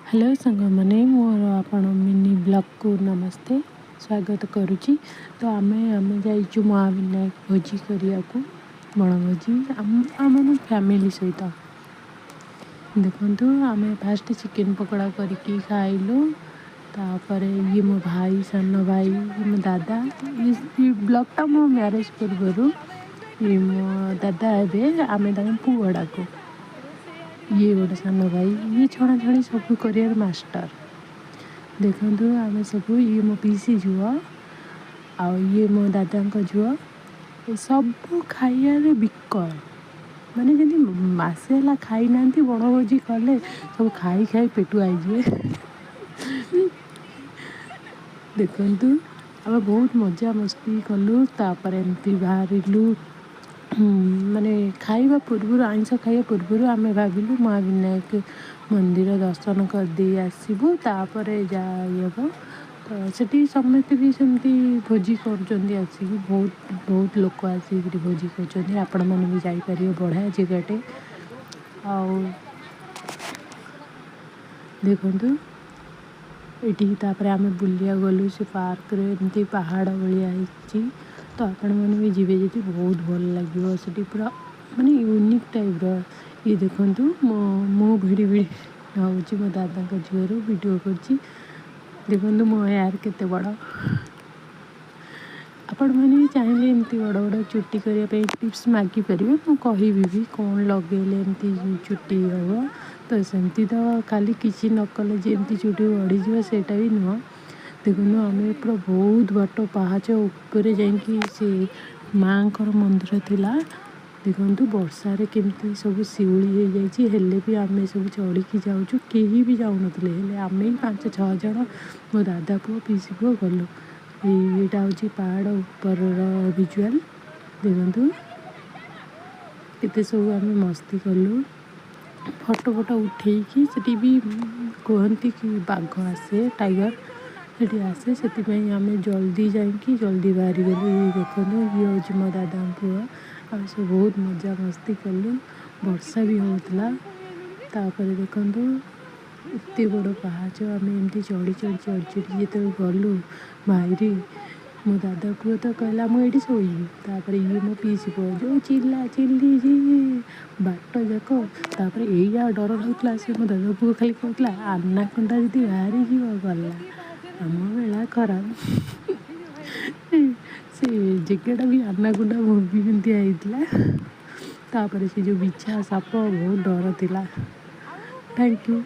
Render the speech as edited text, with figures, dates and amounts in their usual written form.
Hello सांग मैंने मोर आपण मिनी ब्लॉग को नमस्ते स्वागत करुच्ची। तो आमे जाइचु महाविनायक भोजी करिया को बनभोजी आम फैमिली सहित देखु आम फास्ट चिकेन पकोड़ा करके खाइलु। तापर ये मो भाई सान भाई मो दादा ये ब्लॉगटा मो मैरेज पूर्वर ये मो दादा एवं आम पुआ डाकू। ये गोटे सान भाई ये छणा छणी सब कर मास्टर देखु आम सब ये मो पीसी झुआ आ ये मो दादा झुआ सब खाइबारे बिकल माने जमी मसे है खाई ना बनभोजी कले सब खाई खाई पेटु आईजे। देखु आम बहुत मजा मस्ती कलु तापर एमती बाहरलु माने खाइबा पूर्व आइंस खाइबा पूर्व आम भाविलु महाविनायक मंदिर दर्शन करदे आसबू तापर जाब तो सेठी समस्त भी सेमती भोजी कर आसिक बहुत बहुत लोक आसिक भोजी कर आपण मैंने भी जापर बढ़िया जगटे देखु ये आम बुलिया गलु से पार्क रे एमती पहाड़ भाई तो आपण मैंने भी जीवे जी बहुत भल लगे से पूरा माने यूनिक टाइप ये देखु मो भिड़ी भिड़ी हूँ मो दादा झीवर वीडियो कर देखु मो हेयर केते बड़ आपण मैंने भी चाहिए एमती बड़ बड़ चुट्टी करने टिप्स मागिपर मुझे भी कौन लगेले एमती चुट्टी हम तो सेमती तो खाली किसी न कले जमती चुट्टी बढ़ीज सेटा भी नुह। देखु आम पूरा बहुत बाट पहाच उपर से माँ मंदिर थिला देखु वर्षार केमती सब शिउली हो जाए भी आम सब चढ़ी जाऊँ कहीं भी जाऊन आम ही 5-6 जन मो दादा पुओ पीसी पुओ गलु। यहाँ हूँ पहाड़ ऊपर विजुआल देखु केते सब आम मस्ती कलु फोटो फोटो उठेकी से भी कहती कि बाघ आसे टाइगर से आसे से आम जल्दी जाकि जल्दी बाहरी गलु। ये देखो ये हूँ मो दादा पुओ आ सब बहुत मजा मस्ती कलु वर्षा भी होता तापर देखु एत बड़ पहाच आम एमती चढ़ी चढ़ी चढ़ी चढ़ी जो गलु भाई मो दादा पुओ तो कहला मुझे शोबी तापर ये मो पीसी पुओ जो चिल्ला चिल्ली जी बाट जाक तापर यही डर लगुला से मो दादा पुओ खाली कहला आनाकोंडा जी बाहरी जीव गला आम बेला खराब से जगटा भी आनाकोंडा मुवी एमती होता तापर से जो बिछा साप बहुत डर थिला। Thank you.